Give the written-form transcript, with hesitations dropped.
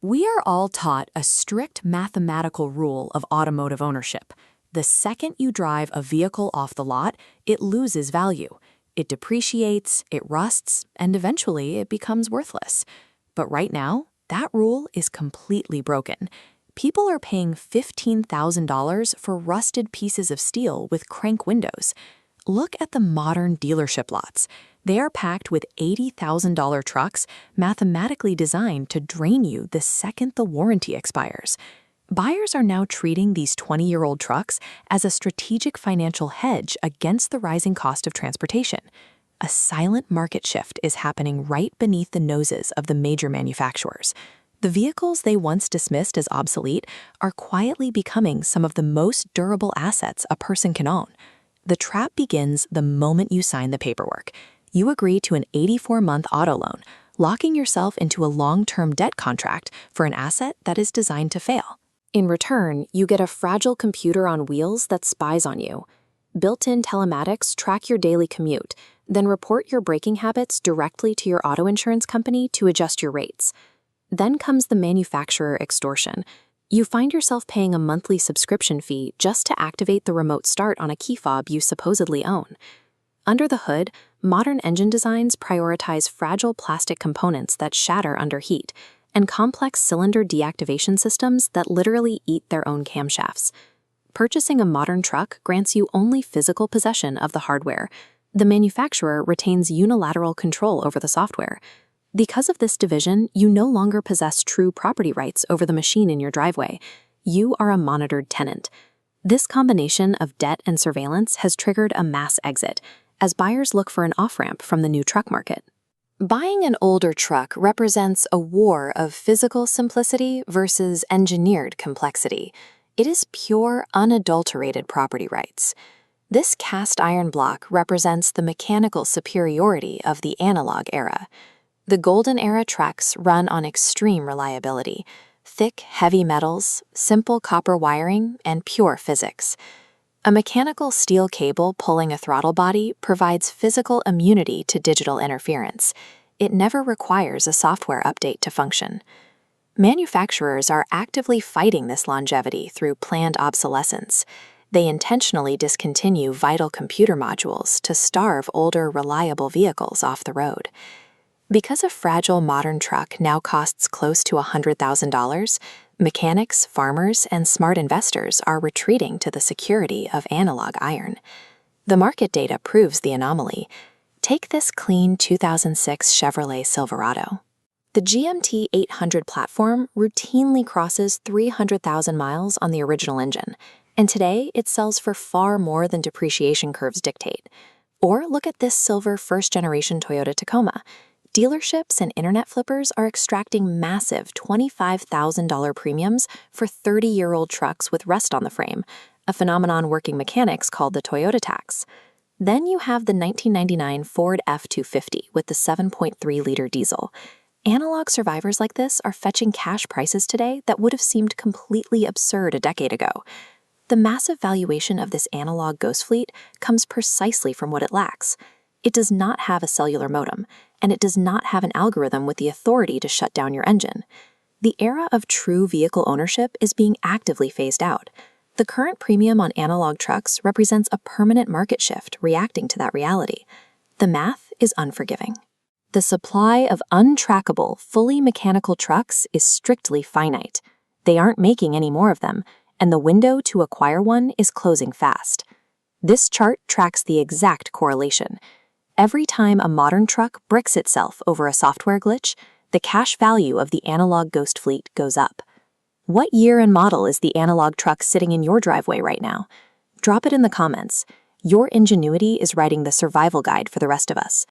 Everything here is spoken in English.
We are all taught a strict mathematical rule of automotive ownership. The second you drive a vehicle off the lot, it loses value. It depreciates, it rusts, and eventually it becomes worthless. But right now, that rule is completely broken. People are paying $15,000 for rusted pieces of steel with crank windows. Look at the modern dealership lots. They are packed with $80,000 trucks mathematically designed to drain you the second the warranty expires. Buyers are now treating these 20-year-old trucks as a strategic financial hedge against the rising cost of transportation. A silent market shift is happening right beneath the noses of the major manufacturers. The vehicles they once dismissed as obsolete are quietly becoming some of the most durable assets a person can own. The trap begins the moment you sign the paperwork. You agree to an 84-month auto loan, locking yourself into a long-term debt contract for an asset that is designed to fail. In return, you get a fragile computer on wheels that spies on you. Built-in telematics track your daily commute, then report your braking habits directly to your auto insurance company to adjust your rates. Then comes the manufacturer extortion. You find yourself paying a monthly subscription fee just to activate the remote start on a key fob you supposedly own. Under the hood, modern engine designs prioritize fragile plastic components that shatter under heat, and complex cylinder deactivation systems that literally eat their own camshafts. Purchasing a modern truck grants you only physical possession of the hardware. The manufacturer retains unilateral control over the software. Because of this division, you no longer possess true property rights over the machine in your driveway. You are a monitored tenant. This combination of debt and surveillance has triggered a mass exit, as buyers look for an off-ramp from the new truck market. Buying an older truck represents a war of physical simplicity versus engineered complexity. It is pure, unadulterated property rights. This cast iron block represents the mechanical superiority of the analog era. The golden era trucks run on extreme reliability, thick, heavy metals, simple copper wiring, and pure physics. A mechanical steel cable pulling a throttle body provides physical immunity to digital interference. It never requires a software update to function. Manufacturers are actively fighting this longevity through planned obsolescence. They intentionally discontinue vital computer modules to starve older, reliable vehicles off the road. Because a fragile modern truck now costs close to $100,000, mechanics, farmers, and smart investors are retreating to the security of analog iron. The market data proves the anomaly. Take this clean 2006 Chevrolet Silverado. The GMT 800 platform routinely crosses 300,000 miles on the original engine, and today it sells for far more than depreciation curves dictate. Or look at this silver first-generation Toyota Tacoma. Dealerships and internet flippers are extracting massive $25,000 premiums for 30-year-old trucks with rust on the frame, a phenomenon working mechanics call the Toyota tax. Then you have the 1999 Ford F-250 with the 7.3-liter diesel. Analog survivors like this are fetching cash prices today that would have seemed completely absurd a decade ago. The massive valuation of this analog ghost fleet comes precisely from what it lacks. It does not have a cellular modem, and it does not have an algorithm with the authority to shut down your engine. The era of true vehicle ownership is being actively phased out. The current premium on analog trucks represents a permanent market shift reacting to that reality. The math is unforgiving. The supply of untrackable, fully mechanical trucks is strictly finite. They aren't making any more of them, and the window to acquire one is closing fast. This chart tracks the exact correlation. Every time a modern truck bricks itself over a software glitch, the cash value of the analog ghost fleet goes up. What year and model is the analog truck sitting in your driveway right now? Drop it in the comments. Your ingenuity is writing the survival guide for the rest of us.